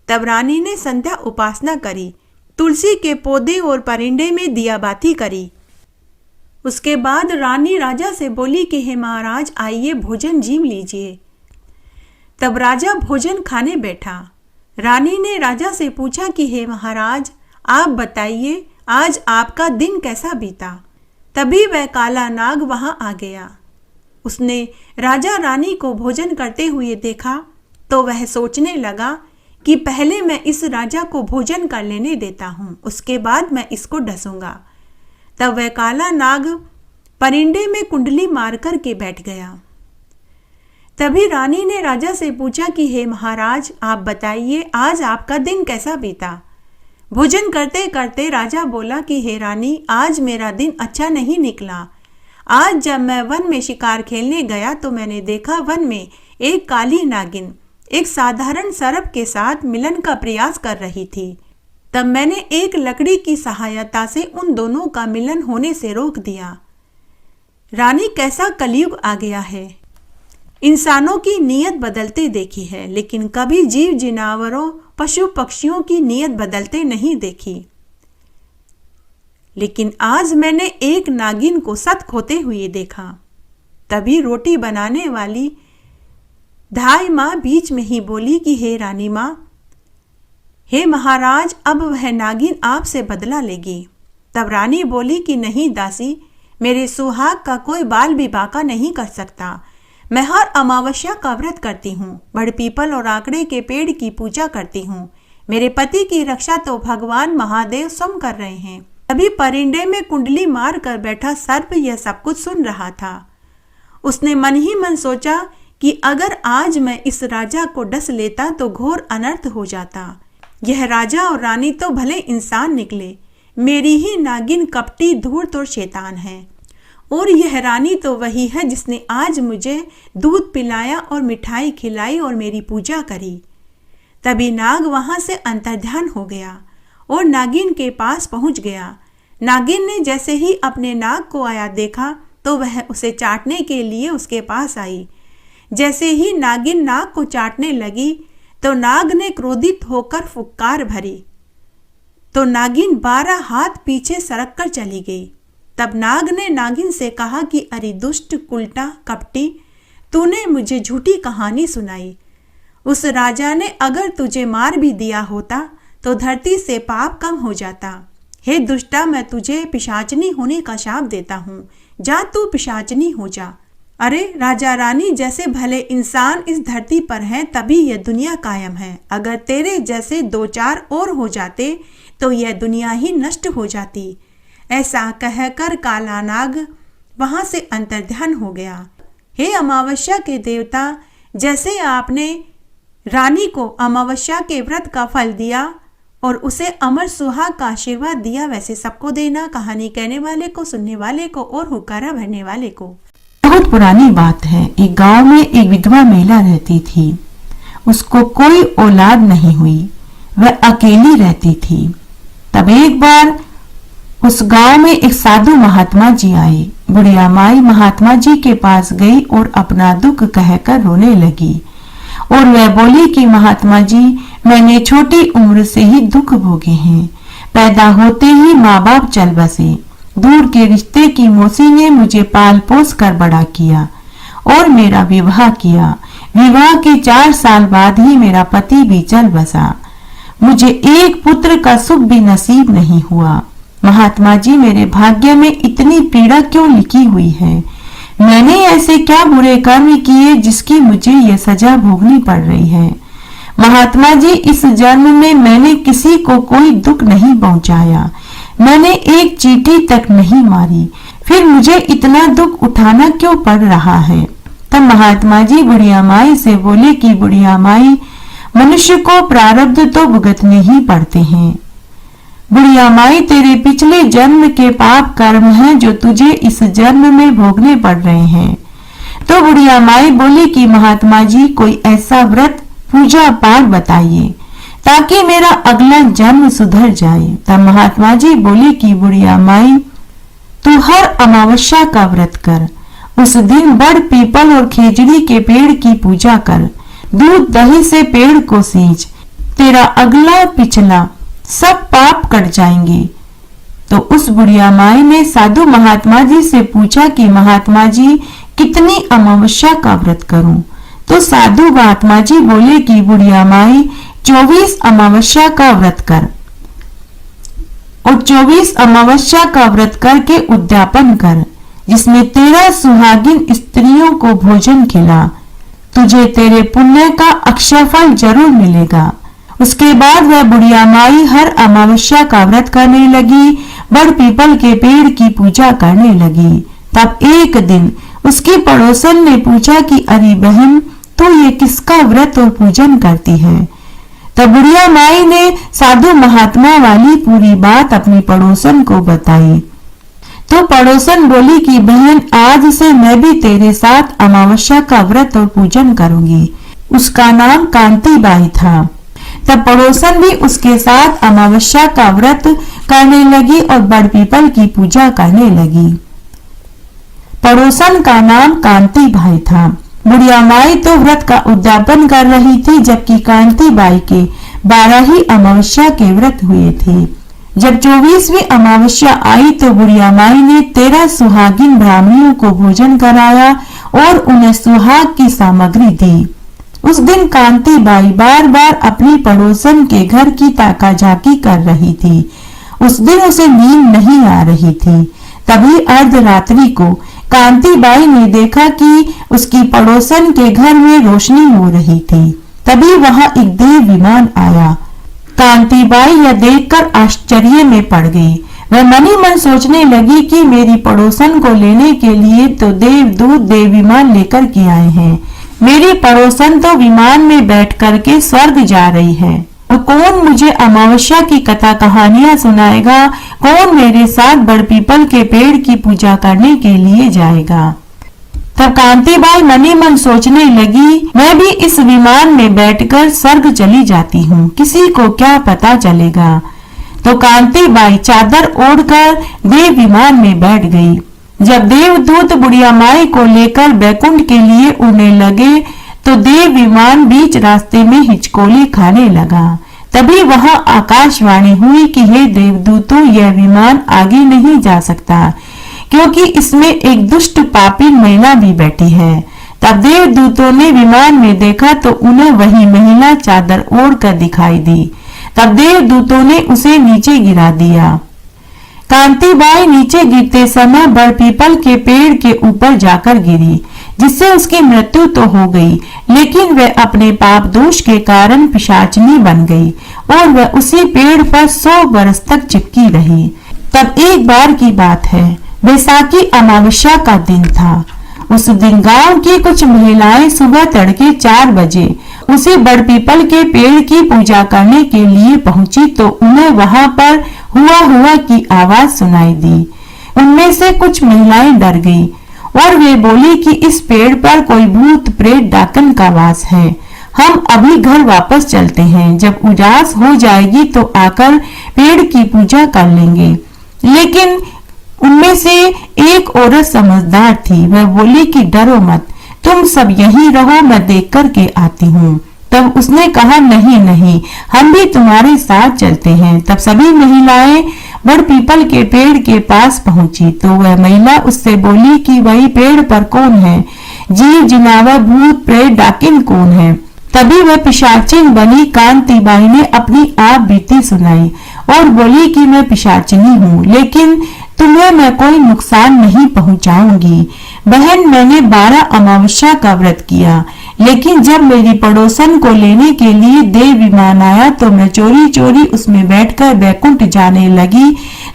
तब रानी ने संध्या उपासना करी, तुलसी के पौधे और परिंदे में दियाबाती करी। उसके बाद रानी राजा से बोली कि हे महाराज, आइए भोजन जीव लीजिए। तब राजा भोजन खाने बैठा। रानी ने राजा से पूछा कि हे महाराज, आप बताइए आज आपका दिन कैसा बीता? तभी वह काला नाग वहां आ गया। उसने राजा रानी को भोजन करते हुए देखा तो वह सोचने लगा कि पहले मैं इस राजा को भोजन कर लेने देता हूँ, उसके बाद मैं इसको डसूंगा। तब वह काला नाग परिंदे में कुंडली मार कर के बैठ गया। तभी रानी ने राजा से पूछा कि हे महाराज, आप बताइए आज आपका दिन कैसा बीता? भोजन करते करते राजा बोला कि हे रानी, आज मेरा दिन अच्छा नहीं निकला। आज जब मैं वन में शिकार खेलने गया तो मैंने देखा वन में एक काली नागिन एक साधारण सर्प के साथ मिलन का प्रयास कर रही थी। तब मैंने एक लकड़ी की सहायता से उन दोनों का मिलन होने से रोक दिया। रानी, कैसा कलयुग आ गया है। इंसानों की नीयत बदलते देखी है, लेकिन कभी जीव जानवरों, पशु पक्षियों की नीयत बदलते नहीं देखी। लेकिन आज मैंने एक नागिन को सत खोते हुए देखा। तभी रोटी बनाने वाली धाई माँ बीच में ही बोली कि हे रानी माँ, हे महाराज, अब वह नागिन आपसे बदला लेगी। तब रानी बोली कि नहीं दासी, मेरे सुहाग का कोई बाल भी बांका नहीं कर सकता। मैं हर अमावस्या का व्रत करती हूँ, बड़ पीपल और आकड़े के पेड़ की पूजा करती हूँ। मेरे पति की रक्षा तो भगवान महादेव स्वयं कर रहे हैं। तभी परिंदे में कुंडली मार कर बैठा सर्प यह सब कुछ सुन रहा था। उसने मन ही मन सोचा कि अगर आज मैं इस राजा को डस लेता तो घोर अनर्थ हो जाता। यह राजा और रानी तो भले इंसान निकले, मेरी ही नागिन कपटी, धूर्त और शैतान है। और यह रानी तो वही है जिसने आज मुझे दूध पिलाया और मिठाई खिलाई और मेरी पूजा करी। तभी नाग वहां से अंतर्ध्यान हो गया और नागिन के पास पहुंच गया। नागिन ने जैसे ही अपने नाग को आया देखा तो वह उसे चाटने के लिए उसके पास आई। जैसे ही नागिन नाग को चाटने लगी तो नाग ने क्रोधित होकर फुक्कार भरी तो नागिन 12 हाथ पीछे सरक कर चली गई। तब नाग ने नागिन से कहा कि अरे दुष्ट, कुलटा, कपटी, तूने मुझे झूठी कहानी सुनाई। उस राजा ने अगर तुझे मार भी दिया होता तो धरती से पाप कम हो जाता। हे दुष्टा, मैं तुझे पिशाचनी होने का शाप देता हूँ। जा, तू पिशाचनी हो जा। अरे राजा रानी जैसे भले इंसान इस धरती पर हैं तभी यह दुनिया कायम है। अगर तेरे जैसे 2-4 और हो जाते तो यह दुनिया ही नष्ट हो जाती। ऐसा कहकर काला नाग वहां से अंतर्ध्यान हो गया। हे अमावस्या के देवता, जैसे आपने रानी को अमावस्या के व्रत का फल दिया और उसे अमर सुहाग का आशीर्वाद दिया, वैसे सबको देना। कहानी कहने वाले को, सुनने वाले को और हुक्कारा भरने वाले को। बहुत पुरानी बात है। एक गांव में एक विधवा महिला रहती थी। उसको कोई औलाद नहीं हुई, वह अकेली रहती थी। तब एक बार उस गांव में एक साधु महात्मा जी आए। बुढ़िया माई महात्मा जी के पास गई और अपना दुख कहकर रोने लगी और वह बोली कि महात्मा जी, मैंने छोटी उम्र से ही दुख भोगे हैं। पैदा होते ही माँ बाप चल बसे। दूर के रिश्ते की मौसी ने मुझे पाल पोस कर बड़ा किया और मेरा विवाह किया। विवाह के 4 साल बाद ही मेरा पति भी चल बसा। मुझे एक पुत्र का सुख भी नसीब नहीं हुआ। महात्मा जी, मेरे भाग्य में इतनी पीड़ा क्यों लिखी हुई है? मैंने ऐसे क्या बुरे कर्म किए जिसकी मुझे यह सजा भोगनी पड़ रही है? महात्मा जी, इस जन्म में मैंने किसी को कोई दुख नहीं पहुंचाया। मैंने एक चींटी तक नहीं मारी, फिर मुझे इतना दुख उठाना क्यों पड़ रहा है? तब महात्मा जी बुढ़िया माई से बोले कि बुढ़िया माई, मनुष्य को प्रारब्ध तो भुगतने ही पड़ते हैं। बुढ़िया माई, तेरे पिछले जन्म के पाप कर्म हैं जो तुझे इस जन्म में भोगने पड़ रहे हैं। तो बुढ़िया माई बोली कि महात्मा जी, कोई ऐसा व्रत पूजा पाठ बताइए ताकि मेरा अगला जन्म सुधर जाए। तब महात्मा जी बोले कि बुढ़िया माई, तू हर अमावस्या का व्रत कर। उस दिन बड़ पीपल और खेजड़ी के पेड़ की पूजा कर। दूध दही से पेड़ को सींच, तेरा अगला पिछला सब पाप कट जाएंगे। तो उस बुढ़िया माई ने साधु महात्मा जी से पूछा कि महात्मा जी, कितनी अमावस्या का व्रत करूं? तो साधु महात्मा जी बोले कि बुढ़िया माई, 24 अमावस्या का व्रत कर और 24 अमावस्या का व्रत करके उद्यापन कर, जिसमें 13 सुहागिन स्त्रियों को भोजन खिला। तुझे तेरे पुण्य का अक्षय फल जरूर मिलेगा। उसके बाद वह बुढ़िया माई हर अमावस्या का व्रत करने लगी, बड़ पीपल के पेड़ की पूजा करने लगी। तब एक दिन उसकी पड़ोसन ने पूछा कि अरे बहन, तो ये किसका व्रत और पूजन करती है? तब बुढ़िया माई ने साधु महात्मा वाली पूरी बात अपनी पड़ोसन को बताई। तो पड़ोसन बोली कि बहन, आज से मैं भी तेरे साथ अमावस्या का व्रत और पूजन करूंगी। उसका नाम कांति बाई था। तब पड़ोसन भी उसके साथ अमावस्या का व्रत करने लगी और बड़ पीपल की पूजा करने लगी। पड़ोसन का नाम कांति बाई था। बुढ़िया माई तो व्रत का उद्यापन कर रही थी, जबकि कांति बाई के 12 ही अमावस्या के व्रत हुए थे। जब 24वीं अमावस्या आई तो बुढ़िया माई ने 13 सुहागिन ब्राह्मणियों को भोजन कराया और उन्हें सुहाग की सामग्री दी। उस दिन कांति बाई बार बार अपनी पड़ोसन के घर की ताका झाकी कर रही थी। उस दिन उसे नींद नहीं आ रही थी। तभी अर्धरात्रि को कांति बाई ने देखा कि उसकी पड़ोसन के घर में रोशनी हो रही थी। तभी वहां एक देव विमान आया। कांति बाई यह देखकर आश्चर्य में पड़ गई। वह मन ही मन सोचने लगी कि मेरी पड़ोसन को लेने के लिए तो देवदूत देव विमान लेकर के आए हैं। मेरी पड़ोसन तो विमान में बैठ करके स्वर्ग जा रही है। और कौन मुझे अमावस्या की कथा कहानियां सुनाएगा, कौन मेरे साथ बड़पीपल के पेड़ की पूजा करने के लिए जाएगा। तब कांतिबाई मनी मन सोचने लगी, मैं भी इस विमान में बैठकर स्वर्ग चली जाती हूँ, किसी को क्या पता चलेगा। तो कांतिबाई चादर ओढ़कर देव विमान में बैठ गई। जब देवदूत बुढ़िया माई को लेकर बैकुंठ के लिए उड़ने लगे तो देव विमान बीच रास्ते में हिचकोली खाने लगा। तभी वहां आकाशवाणी हुई कि हे देवदूतों, यह विमान आगे नहीं जा सकता क्योंकि इसमें एक दुष्ट पापी महिला भी बैठी है। तब देवदूतों ने विमान में देखा तो उन्हें वही महिला चादर ओढ़कर दिखाई दी। तब देवदूतों ने उसे नीचे गिरा दिया। कांतिबाई नीचे गिरते समय बड़पीपल के पेड़ के ऊपर जाकर गिरी, जिससे उसकी मृत्यु तो हो गई, लेकिन वह अपने पाप दोष के कारण पिशाचनी बन गई और वह उसी पेड़ पर 100 बरस तक चिपकी रही। तब एक बार की बात है, बैसाखी अमावस्या का दिन था। उस दिन गांव की कुछ महिलाएं सुबह तड़के 4 बजे उसी बड़पीपल के पेड़ की पूजा करने के लिए पहुंची तो उन्हें वहां पर हुआ की आवाज सुनाई दी। उनमें से कुछ महिलाएं डर गईं और वे बोली कि इस पेड़ पर कोई भूत प्रेत डाकन का वास है। हम अभी घर वापस चलते हैं, जब उजास हो जाएगी तो आकर पेड़ की पूजा कर लेंगे। लेकिन उनमें से एक औरत समझदार थी, वह बोली कि डरो मत, तुम सब यहीं रहो, मैं देख कर के आती हूँ। तब उसने कहा नहीं नहीं, हम भी तुम्हारे साथ चलते हैं। तब सभी महिलाएं बड़पीपल के पेड़ के पास पहुंची तो वह महिला उससे बोली कि वही पेड़ पर कौन है, जीव जिनावर भूत प्रेत डाकिन कौन है। तभी वह पिशाचिन बनी कांतिबाई ने अपनी आप बीती सुनाई और बोली कि मैं पिशाचिनी हूँ, लेकिन तुम्हें मैं कोई नुकसान नहीं पहुंचाऊंगी। बहन, मैंने 12 अमावस्या का व्रत किया, लेकिन जब मेरी पड़ोसन को लेने के लिए देव विमान आया तो मैं चोरी चोरी उसमें बैठकर बैकुंठ जाने लगी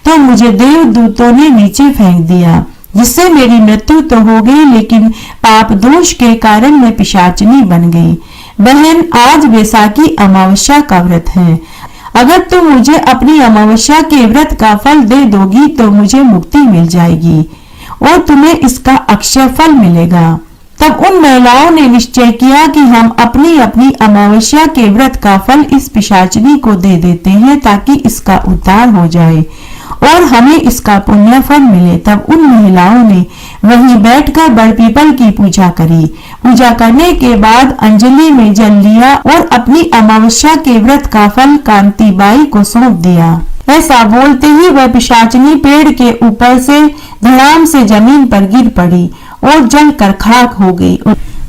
तो मुझे देवदूतों ने नीचे फेंक दिया, जिससे मेरी मृत्यु तो हो गई, लेकिन पाप दोष के कारण मैं पिशाचनी बन गई। बहन, आज बैसाखी अमावस्या का व्रत है। अगर तुम मुझे अपनी अमावस्या के व्रत का फल दे दोगी तो मुझे मुक्ति मिल जाएगी और तुम्हें इसका अक्षय फल मिलेगा। तब उन महिलाओं ने निश्चय किया कि हम अपनी अपनी अमावस्या के व्रत का फल इस पिशाचनी को दे देते हैं ताकि इसका उद्धार हो जाए और हमें इसका पुण्य फल मिले। तब उन महिलाओं ने वहीं बैठकर बड़पीपल की पूजा करी। पूजा करने के बाद अंजलि में जल लिया और अपनी अमावस्या के व्रत का फल कांतिबाई को सौंप दिया। ऐसा बोलते ही वह पिशाचनी पेड़ के ऊपर से धड़ाम से जमीन पर गिर पड़ी और जलकर खाक हो गई।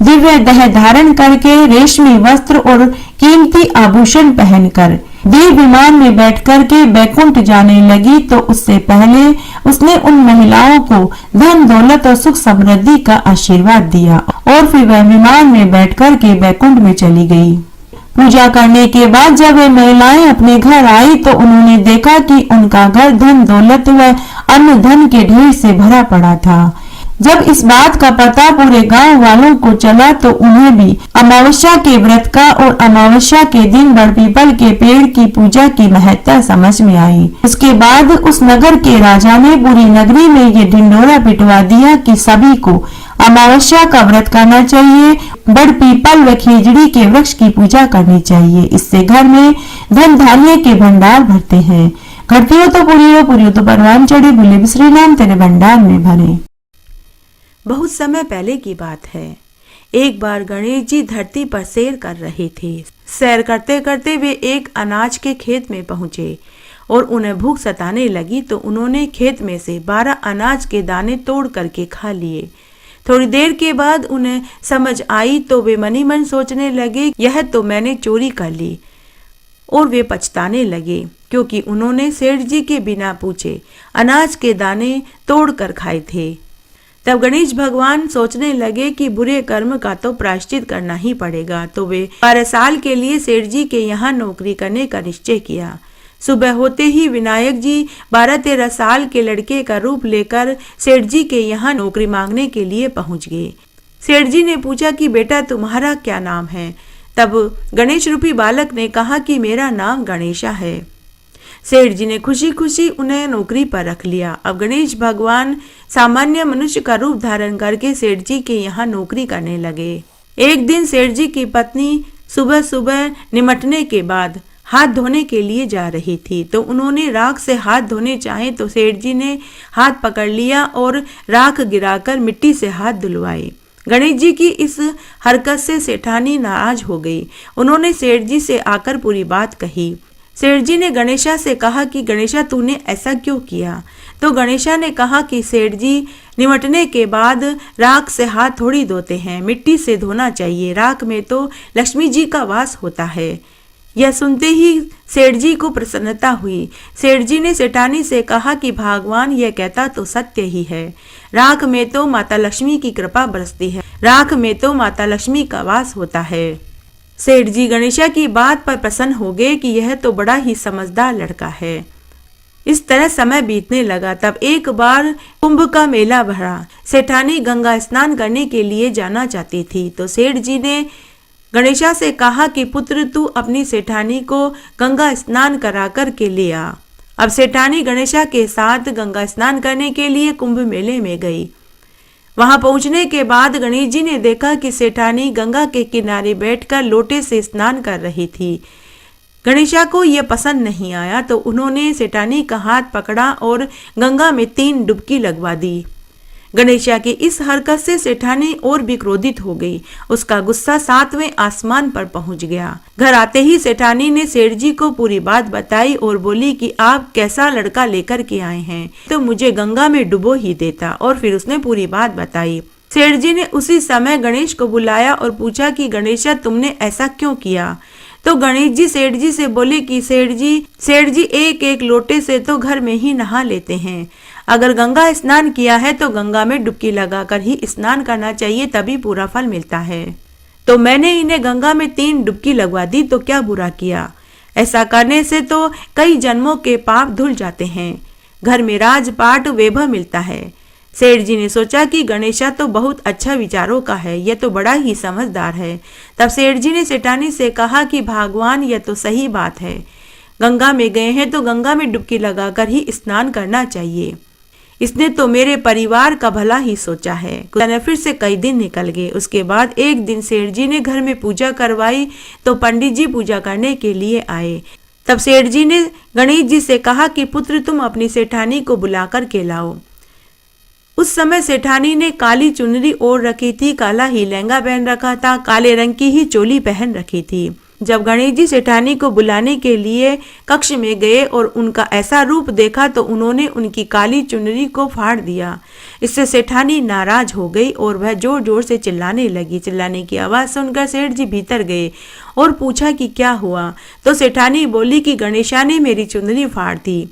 दिव्य देह धारण करके रेशमी वस्त्र और कीमती आभूषण पहनकर देव विमान में बैठकर के बैकुंठ जाने लगी तो उससे पहले उसने उन महिलाओं को धन दौलत और सुख समृद्धि का आशीर्वाद दिया और फिर वह विमान में बैठकर के बैकुंठ में चली गई। पूजा करने के बाद जब वे महिलाएं अपने घर आई तो उन्होंने देखा कि उनका घर धन दौलत व अन्न धन के ढेर से भरा पड़ा था। जब इस बात का पता पूरे गांव वालों को चला तो उन्हें भी अमावस्या के व्रत का और अमावस्या के दिन बड़पीपल के पेड़ की पूजा की महत्ता समझ में आई। उसके बाद उस नगर के राजा ने पूरी नगरी में ये ढिंडोरा पिटवा दिया कि सभी को अमावस्या का व्रत करना चाहिए, बड़पीपल व खेजड़ी के वृक्ष की पूजा करनी चाहिए। इससे घर में धन धान्य के भंडार भरते हैं। घटती हो तो पूरी हो तो परवान चढ़े, भूले बिसरे नाम तेरे भंडार में भरे। बहुत समय पहले की बात है। एक बार गणेश जी धरती पर सैर कर रहे थे। सैर करते करते वे एक अनाज के खेत में पहुंचे और उन्हें भूख सताने लगी तो उन्होंने खेत में से 12 अनाज के दाने तोड़ करके खा लिए थोड़ी देर के बाद उन्हें समझ आई तो वे मनी मन सोचने लगे, यह तो मैंने चोरी कर ली, और वे पछताने लगे क्योंकि उन्होंने सेठ जी के बिना पूछे अनाज के दाने तोड़ कर खाए थे। तब गणेश भगवान सोचने लगे कि बुरे कर्म का तो प्रायश्चित करना ही पड़ेगा, तो वे 12 साल के लिए सेठ जी के यहाँ नौकरी करने का निश्चय किया। सुबह होते ही विनायक जी 12-13 साल के लड़के का रूप लेकर सेठ जी के यहाँ नौकरी मांगने के लिए पहुंच गए। सेठ जी ने पूछा कि बेटा तुम्हारा क्या नाम है? तब गणेश रूपी बालक ने कहा कि मेरा नाम गणेशा है। सेठ जी ने खुशी खुशी उन्हें नौकरी पर रख लिया। अब गणेश भगवान सामान्य मनुष्य का रूप धारण करके सेठ जी के यहाँ नौकरी करने लगे। एक दिन सेठ जी की पत्नी सुबह सुबह निमटने के बाद हाथ धोने के लिए जा रही थी, तो उन्होंने राख से हाथ धोने चाहे तो सेठ जी ने हाथ पकड़ लिया और राख गिराकर मिट्टी से हाथ धुलवाए। गणेश जी की इस हरकत से सेठानी नाराज हो गई। उन्होंने सेठ जी से आकर पूरी बात कही। सेठ जी ने गणेशा से कहा कि गणेशा तूने ऐसा क्यों किया? तो गणेशा ने कहा कि सेठ जी निमटने के बाद राख से हाथ थोड़ी धोते हैं, मिट्टी से धोना चाहिए, राख में तो लक्ष्मी जी का वास होता है। यह सुनते ही सेठ जी को प्रसन्नता हुई। सेठ जी ने सेठानी से कहा कि भगवान यह कहता तो सत्य ही है, राख में तो माता लक्ष्मी की कृपा बरसती है, राख में तो माता लक्ष्मी का वास होता है। सेठ जी गणेशा की बात पर प्रसन्न हो गए कि यह तो बड़ा ही समझदार लड़का है। इस तरह समय बीतने लगा। तब एक बार कुंभ का मेला भरा। सेठानी गंगा स्नान करने के लिए जाना चाहती थी, तो सेठ जी ने गणेशा से कहा कि पुत्र तू अपनी सेठानी को गंगा स्नान करा कर के ले आ। अब सेठानी गणेशा के साथ गंगा स्नान करने के लिए कुंभ मेले में गई। वहां पहुंचने के बाद गणेश जी ने देखा कि सेठानी गंगा के किनारे बैठकर लोटे से स्नान कर रही थी। गणेशा को यह पसंद नहीं आया, तो उन्होंने सेठानी का हाथ पकड़ा और गंगा में 3 डुबकी लगवा दी। गणेशा की इस हरकत से सेठानी और भी क्रोधित हो गई। उसका गुस्सा 7वें आसमान पर पहुंच गया। घर आते ही सेठानी ने सेठ जी को पूरी बात बताई और बोली कि आप कैसा लड़का लेकर के आए हैं, तो मुझे गंगा में डुबो ही देता। और फिर उसने पूरी बात बताई। सेठ जी ने उसी समय गणेश को बुलाया और पूछा कि गणेशा तुमने ऐसा क्यों किया? तो गणेश जी सेठ जी से बोले कि सेठ जी एक एक लोटे से तो घर में ही नहा लेते हैं। अगर गंगा स्नान किया है तो गंगा में डुबकी लगाकर ही स्नान करना चाहिए, तभी पूरा फल मिलता है। तो मैंने इन्हें गंगा में 3 डुबकी लगवा दी, तो क्या बुरा किया? ऐसा करने से तो कई जन्मों के पाप धुल जाते हैं, घर में राजपाट वैभव मिलता है। सेठ जी ने सोचा कि गणेशा तो बहुत अच्छा विचारों का है, यह तो बड़ा ही समझदार है। तब सेठ जी ने सेठानी से कहा कि भगवान यह तो सही बात है, गंगा में गए हैं तो गंगा में डुबकी लगाकर ही स्नान करना चाहिए। इसने तो मेरे परिवार का भला ही सोचा है। फिर से कई दिन निकल गए। उसके बाद एक दिन सेठ जी ने घर में पूजा करवाई, तो पंडित जी पूजा करने के लिए आए। तब सेठ जी ने गणेश जी से कहा कि पुत्र तुम अपनी सेठानी को बुलाकर के लाओ। उस समय सेठानी ने काली चुनरी ओढ़ रखी थी, काला ही लहंगा पहन रखा था, काले रंग की ही चोली पहन रखी थी। जब गणेश जी सेठानी को बुलाने के लिए कक्ष में गए और उनका ऐसा रूप देखा, तो उन्होंने उनकी काली चुनरी को फाड़ दिया। इससे सेठानी नाराज हो गई और वह जोर जोर से चिल्लाने लगी। चिल्लाने की आवाज सुनकर सेठ जी भीतर गए और पूछा कि क्या हुआ? तो सेठानी बोली कि गणेशा ने मेरी चुनरी फाड़ दी।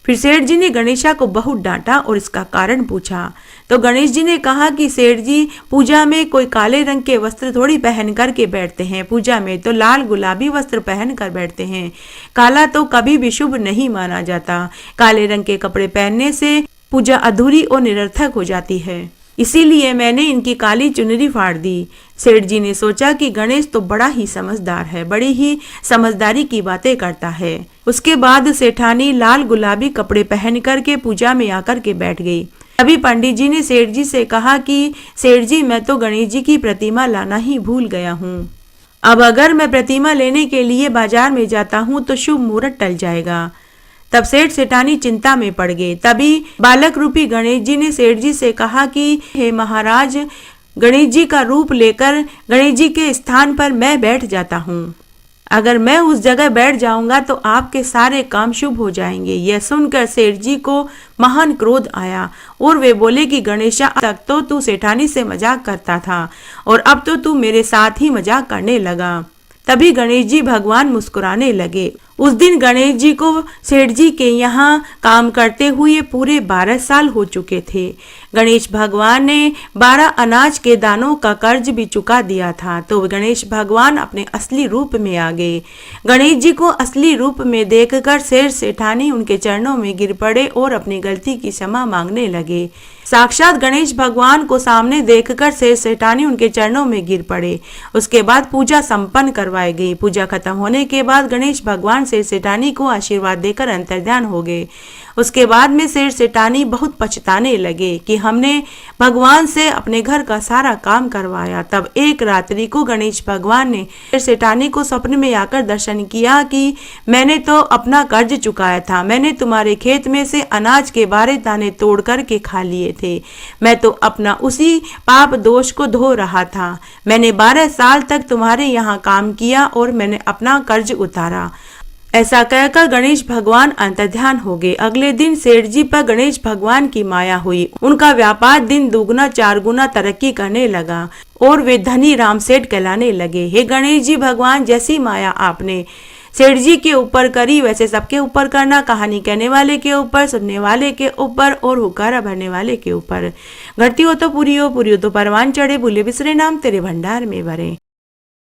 फिर सेठ जी ने गणेशा को बहुत डांटा और इसका कारण पूछा। तो गणेश जी ने कहा कि सेठ जी पूजा में कोई काले रंग के वस्त्र थोड़ी पहन कर के बैठते हैं, पूजा में तो लाल गुलाबी वस्त्र पहन कर बैठते हैं। काला तो कभी भी शुभ नहीं माना जाता। काले रंग के कपड़े पहनने से पूजा अधूरी और निरर्थक हो जाती है, इसीलिए मैंने इनकी काली चुनरी फाड़ दी। सेठ जी ने सोचा कि गणेश तो बड़ा ही समझदार है, बड़ी ही समझदारी की बातें करता है। उसके बाद सेठानी लाल गुलाबी कपड़े पहन करके पूजा में आकर के बैठ गई। अभी पंडित जी ने सेठ जी से कहा कि सेठ जी मैं तो गणेश जी की प्रतिमा लाना ही भूल गया हूँ। अब अगर मैं प्रतिमा लेने के लिए बाजार में जाता हूँ तो शुभ मुहूर्त टल जाएगा। तब सेठ सेठानी चिंता में पड़ गए। तभी बालक रूपी गणेश जी ने सेठ जी से कहा कि हे महाराज, गणेश जी का रूप लेकर गणेश जी के स्थान पर मैं बैठ जाता हूँ। अगर मैं उस जगह बैठ जाऊंगा तो आपके सारे काम शुभ हो जाएंगे। यह सुनकर सेठ जी को महान क्रोध आया और वे बोले कि गणेशा, तक तो तू सेठानी से मजाक करता था और अब तो तू मेरे साथ ही मजाक करने लगा। तभी गणेश जी भगवान मुस्कुराने लगे। उस दिन गणेश जी को सेठ जी के यहाँ काम करते हुए पूरे 12 साल हो चुके थे। गणेश भगवान ने 12 अनाज के दानों का कर्ज भी चुका दिया था। तो गणेश भगवान अपने असली रूप में आ गए। गणेश जी को असली रूप में देखकर सेठ सेठानी उनके चरणों में गिर पड़े और अपनी गलती की क्षमा मांगने लगे। साक्षात गणेश भगवान को सामने देखकर सेठ सेठानी उनके चरणों में गिर पड़े। उसके बाद पूजा संपन्न करवाई गई। पूजा खत्म होने के बाद गणेश भगवान सेठ सेठानी को आशीर्वाद देकर अंतर्ध्यान हो गए। उसके बाद में सेठ सेठानी बहुत पछताने लगे कि हमने भगवान से अपने घर का सारा काम करवाया। तब एक रात्रि को गणेश भगवान ने सेठ सेठानी को स्वप्न में आकर दर्शन किया कि मैंने तो अपना कर्ज चुकाया था। मैंने तुम्हारे खेत में से अनाज के 12 दाने तोड़ करके खा लिए थे। मैं तो अपना उसी पाप दोष को धो रहा था। मैंने 12 साल तक तुम्हारे यहाँ काम किया और मैंने अपना कर्ज उतारा। ऐसा कहकर गणेश भगवान अंतर्ध्यान हो गए। अगले दिन सेठ जी पर गणेश भगवान की माया हुई। उनका व्यापार दिन दुगुना 4 गुना तरक्की करने लगा और वे धनी राम सेठ कहलाने लगे। हे गणेश जी भगवान, जैसी माया आपने सेठ जी के ऊपर करी वैसे सबके ऊपर करना। कहानी कहने वाले के ऊपर, सुनने वाले के ऊपर और हुक्कारा भरने वाले के ऊपर। घटती हो तो पूरी हो, पूरी हो तो परवान चढ़े, भूले बिसरे नाम तेरे भंडार में भरे।